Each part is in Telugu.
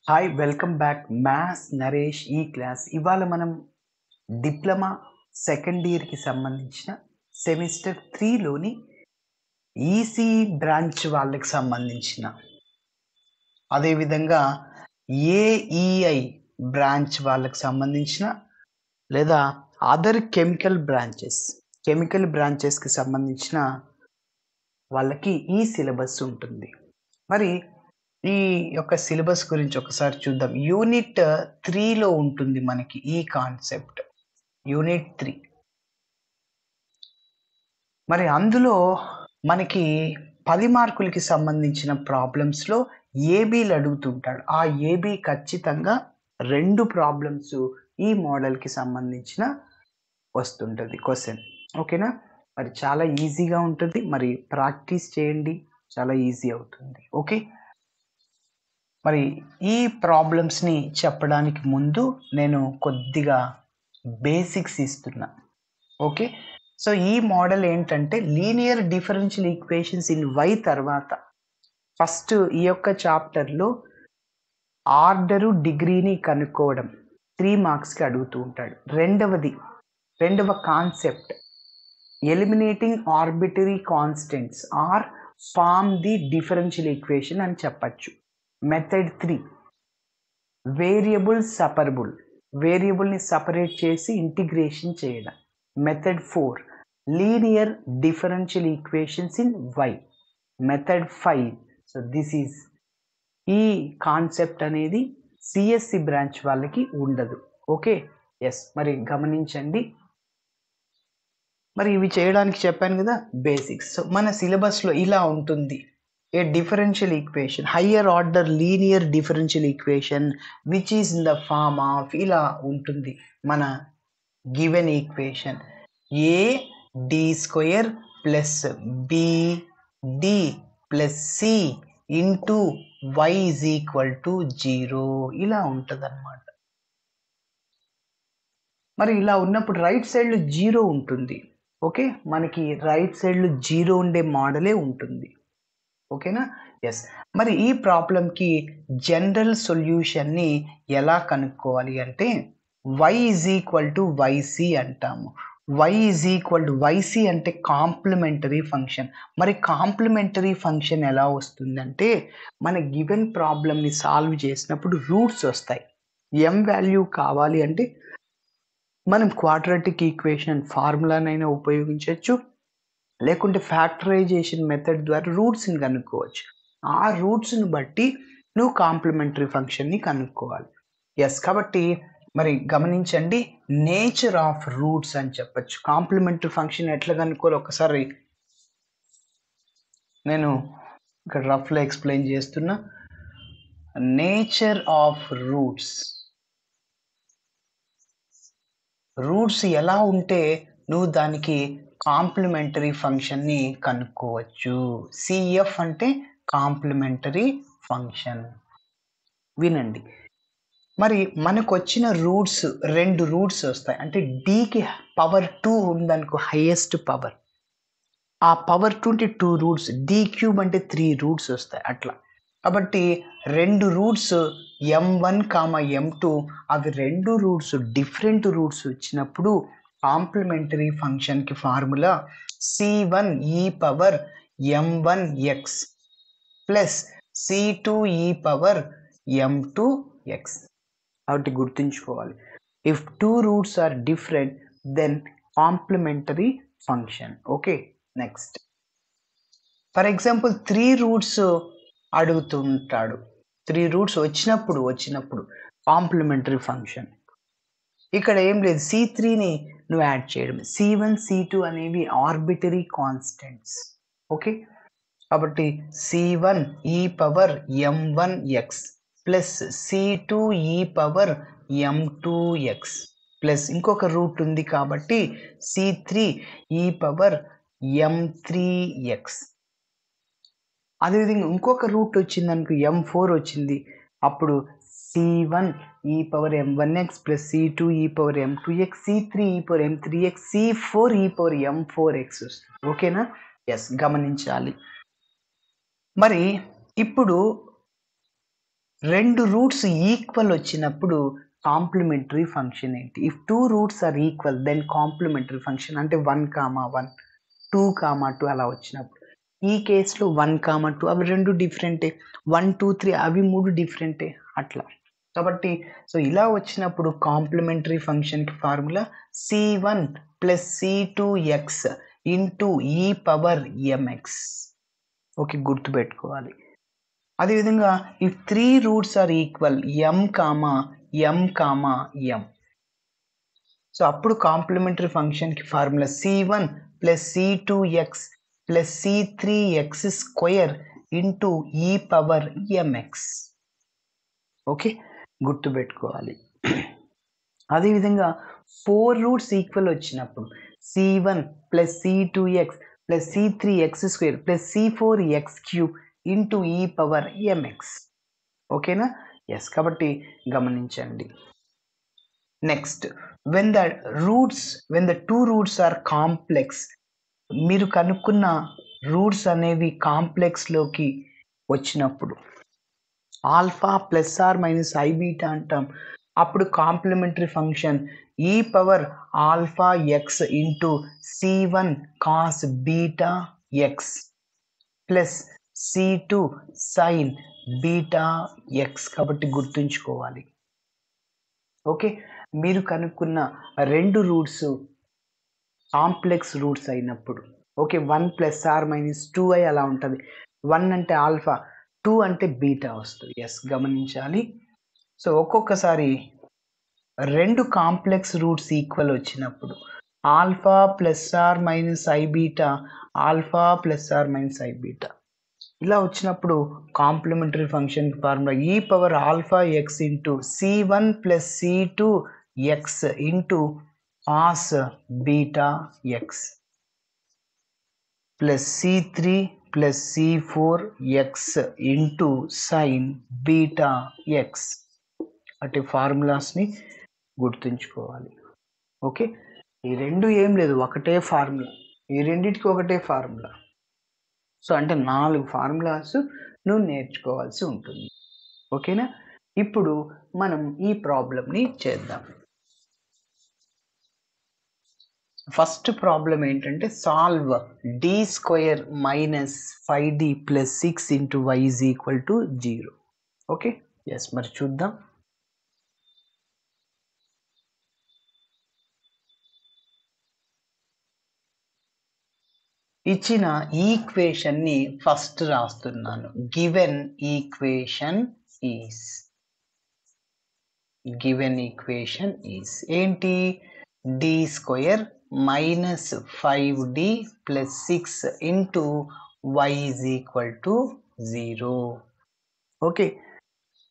Hi welcome back maths Naresh ఈ క్లాస్. ఇవాళ మనం డిప్లొమా సెకండ్ ఇయర్కి సంబంధించిన సెమిస్టర్ 3లోని ఈసీఈ బ్రాంచ్ వాళ్ళకి సంబంధించిన, అదేవిధంగా ఏఈఐ బ్రాంచ్ వాళ్ళకి సంబంధించిన లేదా అదర్ కెమికల్ బ్రాంచెస్కి సంబంధించిన వాళ్ళకి ఈ సిలబస్ ఉంటుంది. మరి ఈ యొక్క సిలబస్ గురించి ఒకసారి చూద్దాం. యూనిట్ 3లో ఉంటుంది మనకి ఈ కాన్సెప్ట్. యూనిట్ 3 మరి అందులో మనకి 10 మార్కులకి సంబంధించిన ప్రాబ్లమ్స్లో ఏబీలు అడుగుతుంటాడు. ఆ ఏబీ ఖచ్చితంగా 2 ప్రాబ్లమ్స్ ఈ మోడల్కి సంబంధించిన వస్తుంటుంది క్వశ్చన్. ఓకేనా? మరి చాలా ఈజీగా ఉంటుంది. మరి ప్రాక్టీస్ చేయండి, చాలా ఈజీ అవుతుంది. ఓకే, మరి ఈ ప్రాబ్లమ్స్ని చెప్పడానికి ముందు నేను కొద్దిగా బేసిక్స్ ఇస్తున్నా. ఓకే, సో ఈ మోడల్ ఏంటంటే linear differential equations in y తర్వాత ఫస్ట్ ఈ యొక్క చాప్టర్లో ఆర్డరు డిగ్రీని కనుక్కోవడం 3 మార్క్స్కి అడుగుతూ ఉంటాడు. రెండవ concept eliminating arbitrary constants or form the differential equation అని చెప్పచ్చు. మెథడ్ 3 వేరియబుల్ సపరబుల్, వేరియబుల్ని సపరేట్ చేసి ఇంటిగ్రేషన్ చేయడం. Method 4 linear differential equations in y. Method 5 so this is ఈ కాన్సెప్ట్ అనేది సిఎస్సి బ్రాంచ్ వాళ్ళకి ఉండదు. ఓకే, ఎస్, మరి గమనించండి. మరి ఇవి చేయడానికి చెప్పాను కదా బేసిక్స్. సో మన సిలబస్లో ఇలా ఉంటుంది. A differential equation, higher order linear differential equation which is in the form of, ఇలా ఉంటుంది మన given equation a d square plus b d plus c into y is equal to 0, ఇలా ఉంటుంది అన్నమాట. మరి ఇలా ఉన్నప్పుడు రైట్ సైడ్లో 0 ఉంటుంది. ఓకే, మనకి రైట్ సైడ్లో 0 ఉండే మోడలే ఉంటుంది. ఓకేనా? ఎస్, మరి ఈ ప్రాబ్లంకి జనరల్ సొల్యూషన్ని ఎలా కనుక్కోవాలి అంటే y is equal to YC అంటాము. y is equal to YC అంటే కాంప్లిమెంటరీ ఫంక్షన్. మరి కాంప్లిమెంటరీ ఫంక్షన్ ఎలా వస్తుందంటే మన గివెన్ ప్రాబ్లమ్ని సాల్వ్ చేసినప్పుడు రూట్స్ వస్తాయి. m వాల్యూ కావాలి అంటే మనం క్వాడ్రాటిక్ ఈక్వేషన్ ఫార్ములానైనా ఉపయోగించవచ్చు, లేకుంటే ఫ్యాక్టరైజేషన్ మెథడ్ ద్వారా రూట్స్ని కనుక్కోవచ్చు. ఆ రూట్స్ని బట్టి నువ్వు కాంప్లిమెంటరీ ఫంక్షన్ని కనుక్కోవాలి. ఎస్, కాబట్టి మరి గమనించండి, నేచర్ ఆఫ్ రూట్స్ అని చెప్పచ్చు. కాంప్లిమెంటరీ ఫంక్షన్ ఎట్లా కనుక్కోవాలి ఒకసారి నేను ఇక్కడ రఫ్లో ఎక్స్ప్లెయిన్ చేస్తున్నా. నేచర్ ఆఫ్ రూట్స్ ఎలా ఉంటే నువ్వు దానికి కాంప్లిమెంటరీ ఫంక్షన్ని కనుక్కోవచ్చు. సిఎఫ్ అంటే కాంప్లిమెంటరీ ఫంక్షన్. వినండి, మరి మనకు వచ్చిన రూట్స్ 2 రూట్స్ వస్తాయి. అంటే డికి పవర్ 2 ఉందనుకో, హైయెస్ట్ పవర్, ఆ పవర్ 2 అంటే 2 రూట్స్, డి క్యూబ్ అంటే 3 రూట్స్ వస్తాయి అట్లా. కాబట్టి 2 రూట్స్ m1, m2, అవి 2 రూట్స్ డిఫరెంట్ రూట్స్ వచ్చినప్పుడు కాంప్లిమెంటరీ ఫంక్షన్కి formula c1 e power m1x plus c2 e power m2x. కాబట్టి గుర్తుంచుకోవాలి, if 2 roots are different then complementary function. Okay, next for example 3 roots అడుగుతుంటాడు. 3 రూట్స్ వచ్చినప్పుడు కాంప్లిమెంటరీ ఫంక్షన్ ఇక్కడ ఏం లేదు, C3ని నువ్వు యాడ్ చేయడం. C1 C2 అనేవి ఆర్బిటరీ కాన్స్టెంట్స్. ఓకే, కాబట్టి C1 e power m1x plus C2 e power m2x plus ఇంకొక రూట్ ఉంది కాబట్టి C3 e పవర్ m3x. అదేవిధంగా ఇంకొక రూట్ వచ్చింది అనుకో, m4 వచ్చింది, అప్పుడు C1 e power m1x plus C2 e power m2x, C3 e power m3x, C4 e power m4x వస్తుంది. ఓకేనా? ఎస్, గమనించాలి. మరి ఇప్పుడు రెండు రూట్స్ ఈక్వల్ వచ్చినప్పుడు కాంప్లిమెంటరీ ఫంక్షన్ ఏంటి? If 2 roots are equal then complementary function అంటే 1, 1, 2, 2 అలా వచ్చినప్పుడు. ఈ కేసులో 1, 2 అవి రెండు డిఫరెంటే, 1, 2, 3 అవి 3 డిఫరెంటే అట్లా. కాబట్టి సో ఇలా వచ్చినప్పుడు కాంప్లిమెంటరీ ఫంక్షన్కి formula C1 plus C2x into e power mx. Okay, గుర్తుపెట్టుకోవాలి. అదేవిధంగా if 3 roots are equal m, m. So అప్పుడు కాంప్లిమెంటరీ ఫంక్షన్కి formula C1 plus C2x plus C3x square into e power mx. Okay, గుర్తుపెట్టుకోవాలి. అదేవిధంగా 4 రూట్స్ ఈక్వల్ వచ్చినప్పుడు C1 plus C2x plus C3x square plus C4x cube into e power mx. ఓకేనా? ఎస్, కాబట్టి గమనించండి. Next, when the two roots are complex, మీరు కనుక్కున్న రూట్స్ అనేవి కాంప్లెక్స్లోకి వచ్చినప్పుడు alpha plus or minus i beta అంటాం. అప్పుడు complementary function e power alpha x into C1 cos beta x plus C2 sine beta x. కాబట్టి గుర్తుంచుకోవాలి. ఓకే, మీరు కనుక్కున్న రెండు రూట్స్ కాంప్లెక్స్ రూట్స్ అయినప్పుడు, okay, 1 plus or minus 2i అలా ఉంటుంది. 1 అంటే ఆల్ఫా, 2 అంటే బీటా వస్తుంది. ఎస్, గమనించాలి. సో ఒక్కొక్కసారి రెండు కాంప్లెక్స్ రూట్స్ ఈక్వల్ వచ్చినప్పుడు alpha plus or minus i beta, alpha plus or minus i beta ఇలా వచ్చినప్పుడు complementary function formula e power alpha x into C1 plus C2 x into cos beta x plus C3 plus C4 x into sine beta x. అటు ఫార్ములాస్ని గుర్తుంచుకోవాలి. ఓకే, ఈ రెండు ఏం లేదు, ఒకటే ఫార్ములా, ఈ రెండింటికి ఒకటే ఫార్ములా. సో అంటే 4 ఫార్ములాస్ నువ్వు నేర్చుకోవాల్సి ఉంటుంది. ఓకేనా? ఇప్పుడు మనం ఈ ప్రాబ్లమ్ని చేద్దాం. ఫస్ట్ ప్రాబ్లం ఏంటంటే solve d square minus 5d plus 6 into y is equal to 0. Okay, yes, మరి చూద్దాం. ఇచ్చిన ఈక్వేషన్ని ఫస్ట్ రాస్తున్నాను. గివెన్ ఈక్వేషన్ ఈస్ ఏంటి? d square minus 5d plus 6 into y is equal to 0. Okay,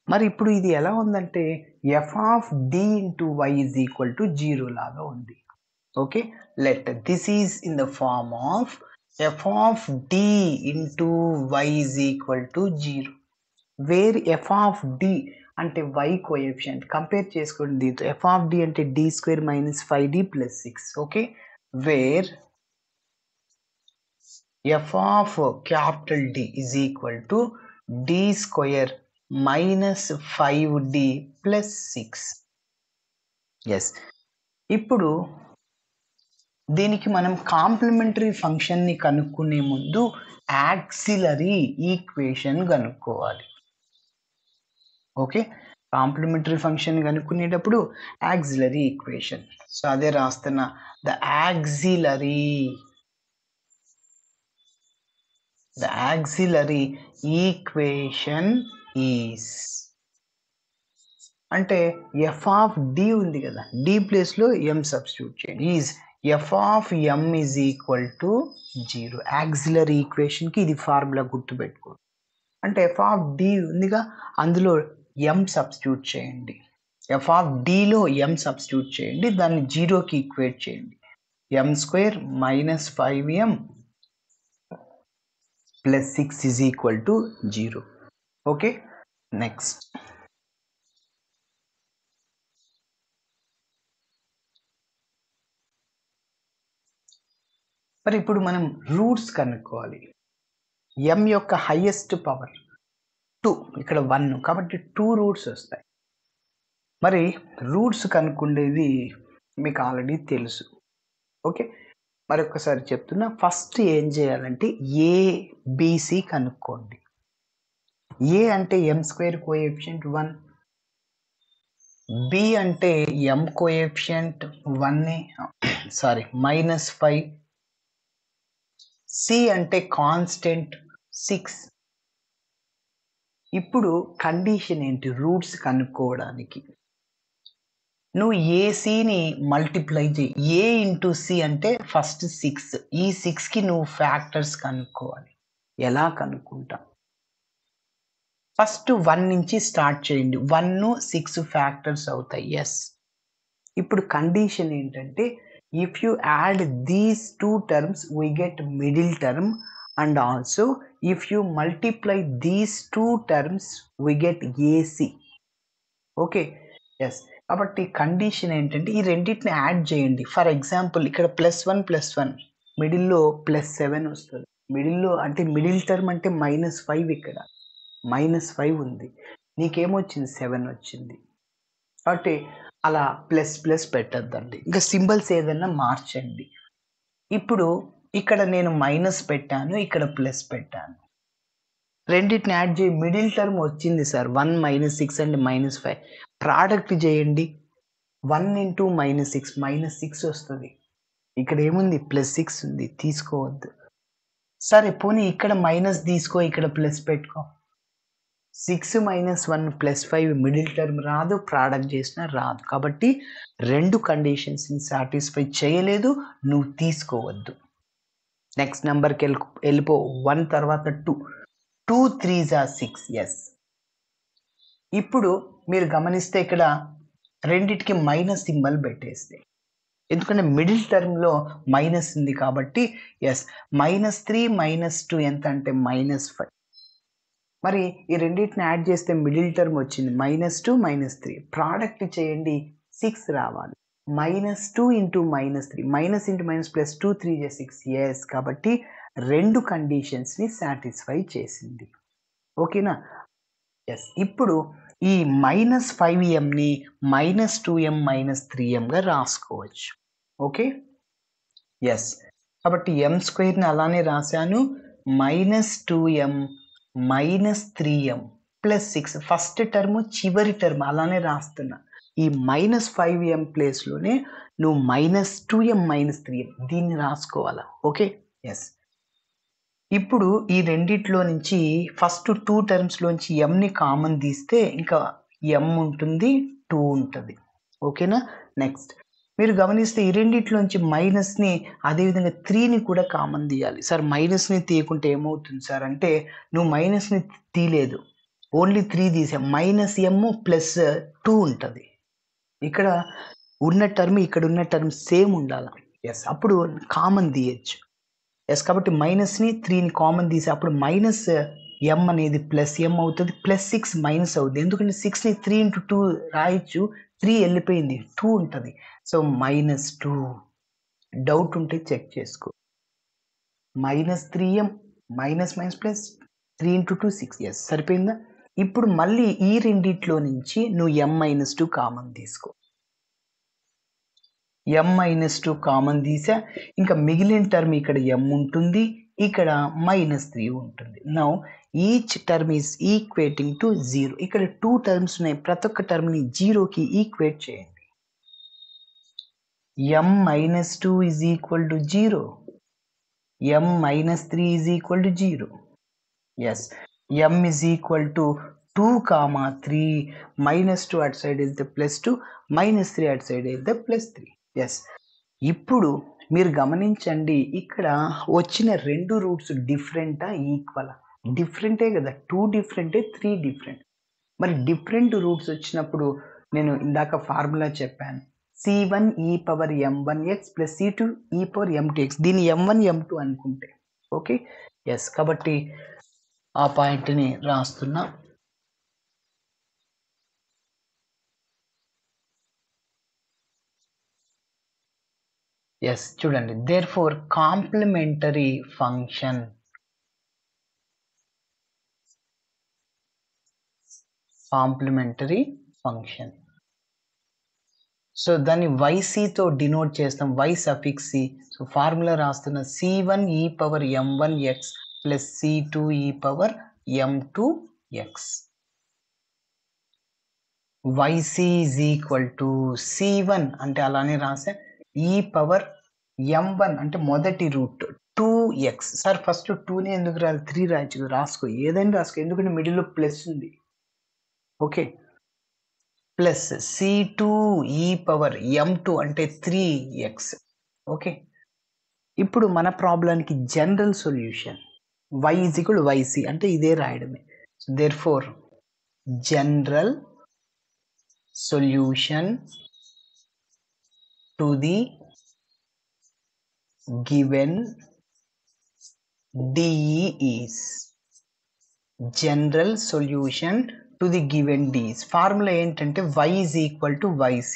మరి ఇప్పుడు ఇది ఎలా ఉందంటే f of d into y is equal to 0 లాగా ఉంది. Okay, let this is in the form of f of d into y is equal to 0, where f of d అంటే y కోఎఫిషియంట్. కంపేర్ చేసుకోండి దీంతో. f of d అంటే d square minus 5d plus 6. Okay, where f of capital D is equal to d square minus 5d plus 6. Yes, ఇప్పుడు దీనికి మనం కాంప్లిమెంటరీ ఫంక్షన్ని కనుక్కునే ముందు యాక్సిలరీ ఈక్వేషన్ కనుక్కోవాలి. ఓకే, కాంప్లిమెంటరీ ఫంక్షన్ కనుక్కునేటప్పుడు యాక్సిలరీ ఈక్వేషన్. సో అదే రాస్తున్నా. ద యాక్సిలరీ ఈక్వేషన్ ఈస్ అంటే f ఆఫ్ d ఉంది కదా, d ప్లేస్లో m సబ్స్టిట్యూట్ చేయండి. Is f of m is equal to 0. Auxiliary ఈక్వేషన్కి ఇది ఫార్ములా గుర్తుపెట్టుకోండి. అంటే f ఆఫ్ d ఉందిగా, అందులో m సబ్స్టిట్యూట్ చేయండి. f ఆఫ్ dలో m సబ్స్టిట్యూట్ చేయండి, దాన్ని 0కి ఈక్వేట్ చేయండి. m square minus 5m plus 6 is equal to 0. Okay, next మరి ఇప్పుడు మనం రూట్స్ కనుక్కోవాలి. m యొక్క హైయెస్ట్ పవర్ 2 ఇక్కడ 1 కాబట్టి 2 రూట్స్ వస్తాయి. మరి రూట్స్ కనుక్కుండేది మీకు ఆల్రెడీ తెలుసు. ఓకే. మరొకసారి చెప్తున్నా, ఫస్ట్ ఏం చేయాలంటే ఏబిసి కనుక్కోండి. ఏ అంటే m² కోఎఫిషియంట్ 1, బి అంటే m కోఎఫిషియంట్ 1 సారీ -5, సి అంటే కాన్స్టెంట్ 6. ఇప్పుడు కండిషన్ ఏంటి రూట్స్ కనుక్కోవడానికి? నువ్వు ఏసీని మల్టిప్లై చేయి. ఏ ఇంటూ సి అంటే ఫస్ట్ 6. ఈ 6కి నువ్వు ఫ్యాక్టర్స్ కనుక్కోవాలి. ఎలా కనుక్కుంటా? ఫస్ట్ 1 నుంచి స్టార్ట్ చేయండి. 1, 6 ఫ్యాక్టర్స్ అవుతాయి. ఎస్. ఇప్పుడు కండిషన్ ఏంటంటే, if you add these 2 terms we get middle term, and also if you multiply these 2 terms we get AC. Okay. Yes. కాబట్టి కండిషన్ ఏంటంటే ఈ రెండింటిని యాడ్ చేయండి. ఫర్ ఎగ్జాంపుల్ ఇక్కడ +1 మిడిల్లో +7 వస్తుంది. మిడిల్లో అంటే మిడిల్ టర్మ్ అంటే -5, ఇక్కడ -5 ఉంది. నీకేమొచ్చింది? 7 వచ్చింది. కాబట్టి అలా ప్లస్ పెట్టద్దండి. ఇంకా సింబల్స్ ఏదైనా మార్చండి. ఇప్పుడు ఇక్కడ నేను మైనస్ పెట్టాను, ఇక్కడ ప్లస్ పెట్టాను. రెండింటిని యాడ్ చేయి. మిడిల్ టర్మ్ వచ్చింది సార్ 1 -6 అండ్ -5. ప్రోడక్ట్ చేయండి. 1 ఇంటూ -6 వస్తుంది. ఇక్కడ ఏముంది? +6 ఉంది, తీసుకోవద్దు. సరే పోనీ ఇక్కడ మైనస్ తీసుకో, ఇక్కడ ప్లస్ పెట్టుకో. 6 - 1 +5 మిడిల్ టర్మ్ రాదు, ప్రోడక్ట్ చేసినా రాదు. కాబట్టి 2 కండిషన్స్ని సాటిస్ఫై చేయలేదు, నువ్వు తీసుకోవద్దు. నెక్స్ట్ నెంబర్కి వెళ్ళిపో. 1 తర్వాత 2, 2 3s are 6. ఎస్. ఇప్పుడు మీరు గమనిస్తే ఇక్కడ రెండిటికి మైనస్ సింబల్ పెట్టేస్తే, ఎందుకంటే మిడిల్ టర్మ్లో మైనస్ ఉంది కాబట్టి. ఎస్. -3 -2 ఎంత అంటే -5. మరి ఈ రెండింటిని యాడ్ చేస్తే మిడిల్ టర్మ్ వచ్చింది -2 -3. ప్రోడక్ట్ చేయండి, 6 రావాలి. -2 into -3, minus into minus plus 2 3 6. Yes. కాబట్టి 2 కండిషన్స్ని సాటిస్ఫై చేసింది. ఓకేనా? ఎస్. ఇప్పుడు ఈ -5mని -2m -3mగా రాసుకోవచ్చు. ఓకే. ఎస్. కాబట్టి m² అలానే రాశాను. -2m -3m +6 ఫస్ట్ టర్మ్, చివరి టర్మ్ అలానే రాస్తున్నా. ఈ -5m ప్లేస్లోనే నువ్వు -2m -3m దీన్ని రాసుకోవాలా? ఓకే. ఎస్. ఇప్పుడు ఈ రెండిట్లో నుంచి ఫస్ట్ 2 టర్మ్స్లోంచి ఎంని కామన్ తీస్తే ఇంకా m ఉంటుంది, 2 ఉంటుంది. ఓకేనా? నెక్స్ట్ మీరు గమనిస్తే ఈ రెండిట్లోంచి మైనస్ని, అదేవిధంగా 3ని కూడా కామన్ తీయాలి. సార్ మైనస్ని తీయకుంటే ఏమవుతుంది సార్ అంటే, నువ్వు మైనస్ని తీయలేదు, ఓన్లీ 3 తీసాం. -m +2 ఉంటుంది. ఇక్కడ ఉన్న టర్మ్, ఇక్కడ ఉన్న టర్మ్ సేమ్ ఉండాలి. ఎస్. అప్పుడు కామన్ తీయచ్చు. ఎస్. కాబట్టి మైనస్ని 3ని కామన్ తీసి అప్పుడు -m అనేది +m అవుతుంది, +6 మైనస్ అవుతుంది. ఎందుకంటే 6ని 3 × 2 రాయొచ్చు, 3 వెళ్ళిపోయింది, 2 ఉంటుంది. సో -2. డౌట్ ఉంటే చెక్ చేసుకో. -3m -3 × 2 6. ఎస్. సరిపోయిందా? ఇప్పుడు మళ్ళీ ఈ రెండిట్లో నుంచి నువ్వు m - 2 కామన్ తీసుకో. m - 2 కామన్ తీసా. ఇంకా మిగిలిన టర్మ్ ఇక్కడ m ఉంటుంది, ఇక్కడ -3 ఉంటుంది. Now each term is equating to 0. ఇక్కడ 2 టర్మ్స్ ఉన్నాయి, ప్రతి ఒక్క టర్మ్ని 0కి ఈక్వేట్ చేయండి. m - 2 is equal to 0. m - 3 is equal to 0. Yes. m is equal to 2, 3. -2 at side is the +2, -3 at side is the +3. Yes. ఇప్పుడు మీరు గమనించండి, ఇక్కడ వచ్చిన 2 రూట్స్ డిఫరెంటా, ఈక్వలా? డిఫరెంటే కదా. 2 డిఫరెంటే, 3 డిఫరెంట్. మరి డిఫరెంట్ రూట్స్ వచ్చినప్పుడు నేను ఇందాక ఫార్ములా చెప్పాను, c1 e⁻m1x + c2 e⁻m2x. దీన్ని m1 m2 అనుకుంటే ఓకే. ఎస్. కాబట్టి ఆ పాయింట్ని రాస్తున్నా. ఎస్. చూడండి, therefore complementary function complementary function. So దాన్ని ycతో డినోట్ చేస్తాం, y suffix c. So formula రాస్తున్న c1e⁻m1x plus c2e⁻m2x. yc is equal to c1 అంటే అలానే రాసా, e⁻m1 అంటే మొదటి రూట్ 2x. సార్ ఫస్ట్ 2నే ఎందుకు రాదు, 3 రాయొచ్చు, రాసుకో, ఏదైనా రాసుకో, ఎందుకంటే మిడిల్లో ప్లస్ ఉంది. ఓకే, ప్లస్ c2e⁻m2 అంటే 3x. ఓకే, ఇప్పుడు మన ప్రాబ్లంకి general solution y is equal yc అంటే ఇదే రాయడమే. So therefore general solution to the given DE is general solution to the given D is formula ఏంటంటే y is equal to yc.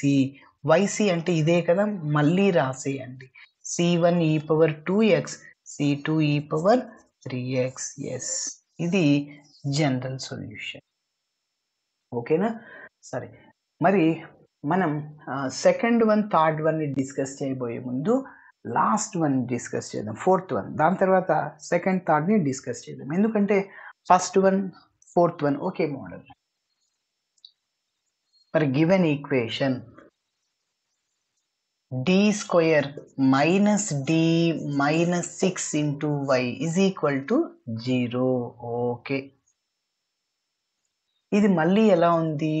yc అంటే ఇదే కదా, మళ్ళీ రాసేయండి, c1e⁻2x c2e⁻3x. ఎస్, ఇది జనరల్ సొల్యూషన్. ఓకేనా? సరే, మరి మనం second one third one discuss చేయబోయే ముందు లాస్ట్ వన్ డిస్కస్ చేద్దాం, ఫోర్త్ వన్. దాని తర్వాత సెకండ్ థర్డ్ని డిస్కస్ చేద్దాం, ఎందుకంటే ఫస్ట్ వన్ ఫోర్త్ వన్ ఒకే మోడల్. మరి given equation d² - d - 6 into y is equal to 0. Okay, ఇది మళ్ళీ ఎలా ఉంది,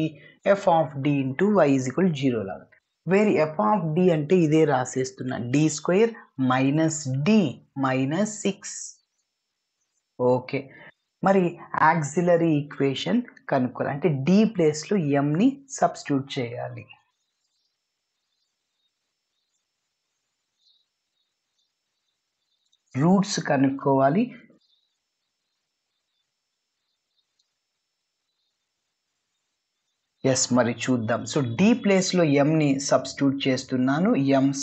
f of d into y is equal to 0 లాగా. వేరే f of d అంటే ఇదే రాసేస్తున్నా, d² - d - 6. ఓకే, మరి యాక్సిలరీ ఈక్వేషన్ కనుక్కోవాలి అంటే d ప్లేస్లో mని సబ్స్టిట్యూట్ చేయాలి. రూట్స్ కనుక్కోవాలి. ఎస్, మరి చూద్దాం. సో d ప్లేస్లో mని సబ్స్టిట్యూట్ చేస్తున్నాను, m -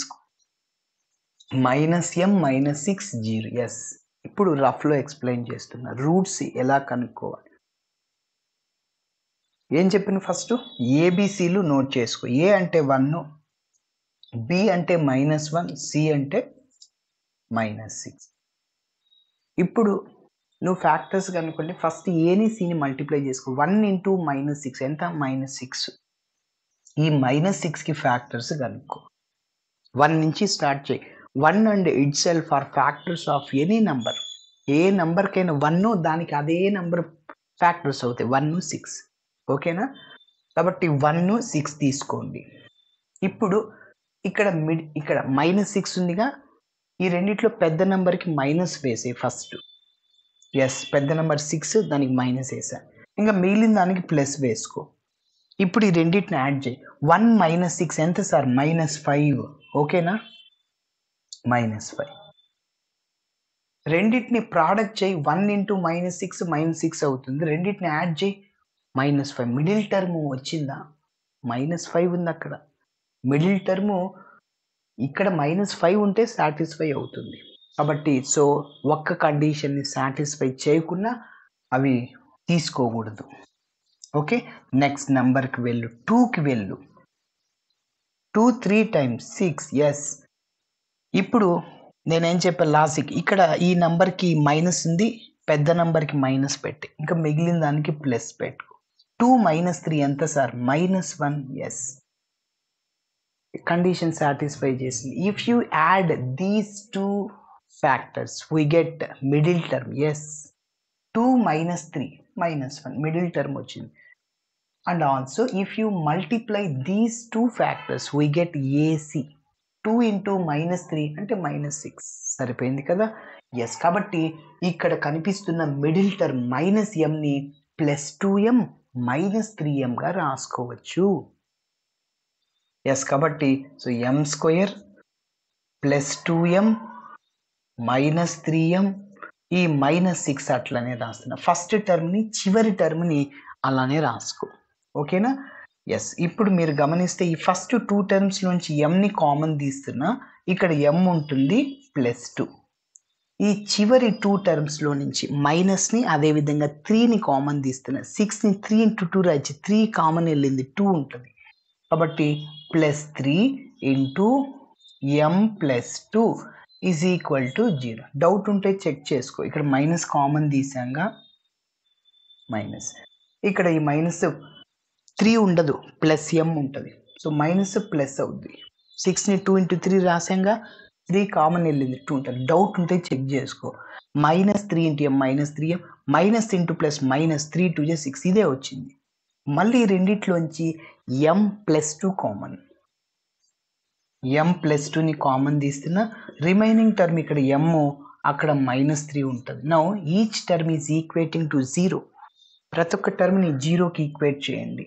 6 0. ఎస్, ఇప్పుడు రఫ్లో ఎక్స్ప్లెయిన్ చేస్తున్నా రూట్స్ ఎలా కనుక్కోవాలి. ఏం చెప్పిన ఫస్ట్ ఏబిసిలు నోట్ చేసుకో. ఏ అంటే 1, బి అంటే -1, సి అంటే -6. ఇప్పుడు నువ్వు ఫ్యాక్టర్స్ కనుక్కుంటే ఫస్ట్ ఏని సిని మల్టిప్లై చేసుకో. 1 into -6 ఎంత, -6. ఈ -6కి ఫ్యాక్టర్స్ కనుక్కో. 1 నుంచి స్టార్ట్ చేయి. 1 and itself are factors of any number. ఏ నంబర్కైనా 1 దానికి అదే నంబర్ ఫ్యాక్టర్స్ అవుతాయి, 1 6. ఓకేనా? కాబట్టి 1 6 తీసుకోండి. ఇప్పుడు ఇక్కడ -6 ఉందిగా, ఈ రెండిట్లో పెద్ద నెంబర్కి మైనస్ వేసే ఫస్ట్. ఎస్, పెద్ద నెంబర్ 6 దానికి మైనస్ వేసా, ఇంకా మిగిలిన దానికి ప్లస్ వేసుకో. ఇప్పుడు ఈ రెండింటిని యాడ్ చేయి. 1 - 6 ఎంత సార్, -5. ఓకేనా, -5. రెండింటిని ప్రోడక్ట్ చేయి. 1 into -6 -6 అవుతుంది. రెండింటిని యాడ్ చేయి, -5. మిడిల్ టర్మ్ వచ్చిందా, -5 ఉంది అక్కడ. మిడిల్ టర్మ్ ఇక్కడ -5 ఉంటే సాటిస్ఫై అవుతుంది. కాబట్టి సో ఒక్క కండిషన్ని సాటిస్ఫై చేయకుండా అవి తీసుకోకూడదు. ఓకే, నెక్స్ట్ నెంబర్కి వెళ్ళు, 2కి వెళ్ళు. 2 3 times 6. ఎస్, ఇప్పుడు నేనేం చెప్పాను లాజిక్, ఇక్కడ ఈ నెంబర్కి మైనస్ ఉంది, పెద్ద నెంబర్కి మైనస్ పెట్టి ఇంకా మిగిలిన దానికి ప్లస్ పెట్టుకో. 2 - 3 ఎంత సార్, -1. ఎస్, కండిషన్ సాటిస్ఫై చేసింది. If you add these 2 factors we get middle term. yes, 2 - 3 -1 middle term వచ్చింది. and also if you multiply these 2 factors we get AC. 2 into -3 అంటే -6. సరిపోయింది కదా. ఎస్, కాబట్టి ఇక్కడ కనిపిస్తున్న మిడిల్ టర్మ్ -mని +2m -3m గా రాసుకోవచ్చు. ఎస్, కాబట్టి సో m² +2m -3m, ఈ -6 అట్లనే రాస్తున్నా. ఫస్ట్ టర్మ్ని చివరి టర్మ్ని అలానే రాసుకో. ఓకేనా? ఎస్, ఇప్పుడు మీరు గమనిస్తే ఈ ఫస్ట్ 2 టర్మ్స్ నుంచి mని కామన్ తీస్తున్నా, ఇక్కడ m ఉంటుంది +2. ఈ చివరి 2 టర్మ్స్లో నుంచి మైనస్ని అదేవిధంగా 3ని కామన్ తీస్తున్నా 6ని 3 ఇంటూ 2 రాయచ్చు 3 కామన్ వెళ్ళింది 2 ఉంటుంది కాబట్టి +3 into m+2 is equal to 0. Doubt ఉంటే చెక్ చేసుకో. ఇక్కడ మైనస్ కామన్ తీసాంగా మైనస్, ఇక్కడ ఈ -3 ఉండదు ప్లస్ m ఉంటుంది. సో మైనస్ ప్లస్ అవుద్ది. 6ని 2 ఇంటూ 3 రాసాంగా 3 కామన్ వెళ్ళింది 2 ఉంటుంది. డౌట్ ఉంటే చెక్ చేసుకో. -3 into m -3m minus into plus -3 2 6 ఇదే వచ్చింది. మళ్ళీ రెండిట్లోంచి m+2 కామన్, m+2ని కామన్ తీస్తున్నా రిమైనింగ్ టర్మ్ ఇక్కడ m అక్కడ -3 ఉంటుంది. Now each term is equating to 0. ప్రతి ఒక్క టర్మ్ని 0కి ఈక్వేట్ చేయండి.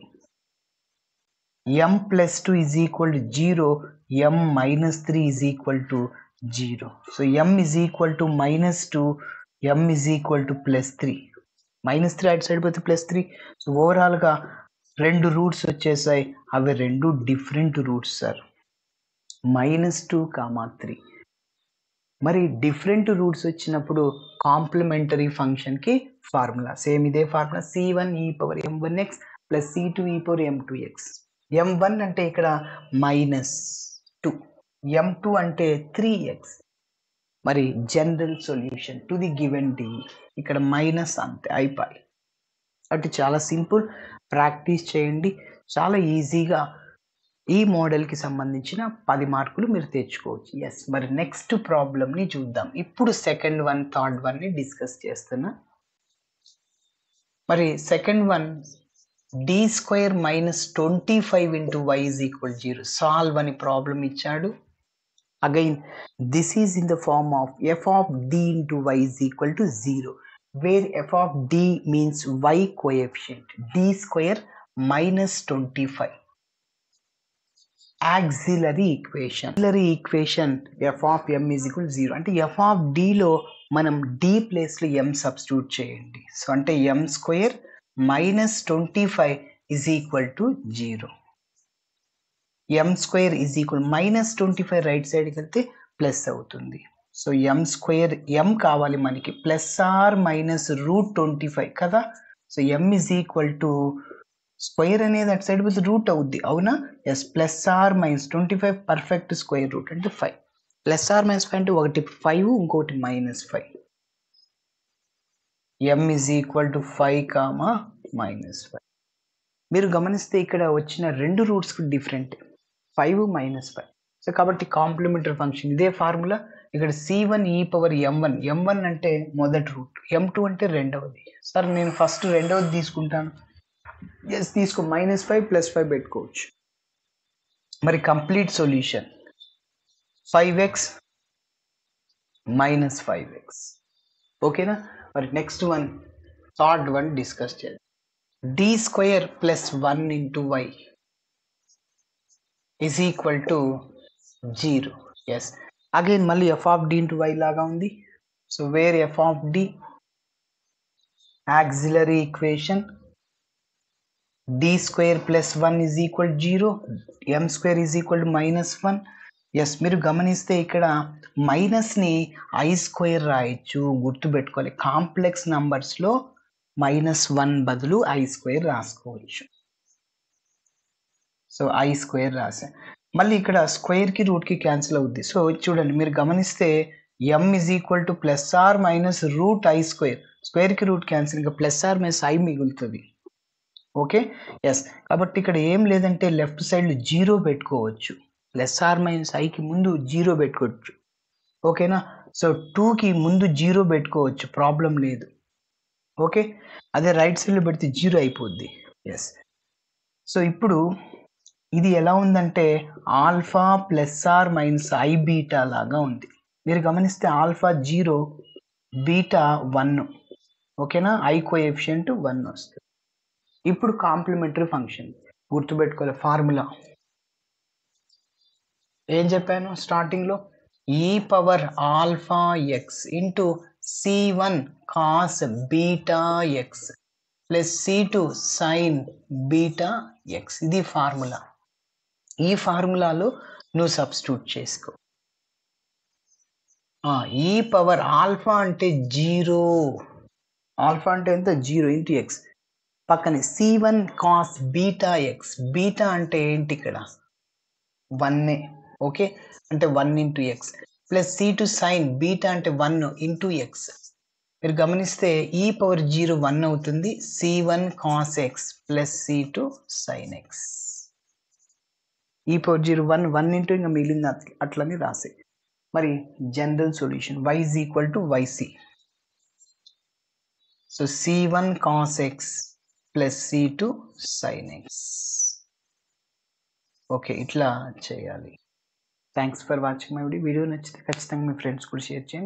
m+2 is equal to 0, m-3 is equal to 0. So m is equal to -2, m is equal to +3. -3 అటు సైడ్ పోతే +3. సో ఓవరాల్గా 2 రూట్స్ వచ్చేసాయి. అవి 2 డిఫరెంట్ రూట్స్ సార్, -2, 3. మరి డిఫరెంట్ రూట్స్ వచ్చినప్పుడు కాంప్లిమెంటరీ ఫంక్షన్కి ఫార్ములా సేమ్ ఇదే ఫార్ములా c1e⁻m1x + c2e⁻m2x. m1 అంటే ఇక్కడ -2, m2 అంటే 3x. మరి general solution to the given d ఇక్కడ మైనస్ అంతే అయిపోయి. అంటే చాలా సింపుల్, ప్రాక్టీస్ చేయండి. చాలా ఈజీగా ఈ మోడల్కి సంబంధించిన 10 మార్కులు మీరు తెచ్చుకోవచ్చు. ఎస్, మరి నెక్స్ట్ ప్రాబ్లమ్ని చూద్దాం. ఇప్పుడు సెకండ్ వన్, థర్డ్ వన్ని డిస్కస్ చేస్తున్నా. మరి second one d² - 25 into y is equal 0 solve అని ప్రాబ్లం ఇచ్చాడు. Again this is in the form of f of d into y is equal to 0, where f of d means y coefficient, d² - 25. Auxiliary equation f of m is equal 0 అంటే f ఆఫ్ dలో మనం d ప్లేస్లో m సబ్స్టిట్యూట్ చేయండి. సో అంటే m² - 25 is equal to 0. m² is equal -25 right సైడ్కి వెళ్తే ప్లస్ అవుతుంది. సో m² m కావాలి మనకి, +r-√25 కదా. So m is equal to square అనేది అటు సైడ్ పోతే రూట్ అవుద్ది, అవునా? Yes, +r-25 perfect square root అంటే 5. +r-5 అంటే ఒకటి 5 ఇంకోటి -5. m is equal to 5, -5. మీరు గమనిస్తే ఇక్కడ వచ్చిన 2 రూట్స్కి డిఫరెంట్, 5 -5. సో కాబట్టి కాంప్లిమెంటరీ ఫంక్షన్ ఇదే ఫార్ములా. ఇక్కడ c1e⁻m1, m1 అంటే మొదటి రూట్, m2 అంటే రెండవది. సార్ నేను ఫస్ట్ రెండవది తీసుకుంటాను. ఎస్ తీసుకో, -5 +5 పెట్టుకోవచ్చు. మరి కంప్లీట్ సొల్యూషన్ 5x - 5x. ఓకేనా? మరి next one, third one discuss చేద్దాం. d² + 1 into y is equal to 0. Yes, again మళ్ళీ f of d into y లాగా ఉంది. So where f of d auxiliary equation d² + 1 is equal 0, m² is equal to -1. Yes, మీరు గమనిస్తే ఇక్కడ మైనస్ని i² రాయొచ్చు, గుర్తుపెట్టుకోవాలి. కాంప్లెక్స్ నంబర్స్లో -1 బదులు i² రాసుకోవచ్చు. సో i² రాసా. మళ్ళీ ఇక్కడ స్క్వేర్కి రూట్కి క్యాన్సిల్ అవుద్ది. సో చూడండి, మీరు గమనిస్తే m is equal to +r-√i², స్క్వేర్కి రూట్ క్యాన్సిల్, ఇంకా +r-i మిగులుతుంది. Okay, yes. కాబట్టి ఇక్కడ ఏం లేదంటే లెఫ్ట్ సైడ్లో 0 పెట్టుకోవచ్చు, +r-iకి ముందు 0 పెట్టుకోవచ్చు. ఓకేనా? సో 2కి ముందు 0 పెట్టుకోవచ్చు, ప్రాబ్లం లేదు. ఓకే, అదే రైట్ సైడ్లో పెడితే 0 అయిపోద్ది. ఎస్. సో ఇప్పుడు ఇది ఎలా ఉందంటే ఆల్ఫా +r-i⁻β లాగా ఉంది. మీరు గమనిస్తే ఆల్ఫా 0, బీటా 1. ఓకేనా? i కోఎఫిషియంట్ 1 వస్తుంది. ఇప్పుడు కాంప్లిమెంటరీ ఫంక్షన్ గుర్తుపెట్టుకోవాలి. ఫార్ములా ఏం చెప్పాను స్టార్టింగ్లో, e⁻αx into c1 cos βx plus c2 sin βx. ఇది ఫార్ములా. ఈ ఫార్ములాలో నువ్వు సబ్స్టిట్యూట్ చేసుకో. ఈ పవర్ ఆల్ఫా అంటే 0. ఆల్ఫా అంటే ఎంత? 0 ఇంటూ ఎక్స్. పక్కనే C1 cos beta X. Beta అంటే ఏంటి ఇక్కడ? 1. ఓకే, అంటే 1 into x plus C2 sine beta అంటే 1 ఇంటూ ఎక్స్. మీరు గమనిస్తే ఈ పవర్ 0 1 అవుతుంది. C1 cos X plus C2 sign X. ఈ పవర్ 0 1 ఇంటూ ఇంకా మిగిలింది అట్లని రాసే. మరి general solution y is equal to yc. So C1 cos x plus C2 sin x. Okay, ఇట్లా చేయాలి. Thanks for watching my video. నచ్చితే ఖచ్చితంగా మీ ఫ్రెండ్స్ కూడా షేర్ చేయండి.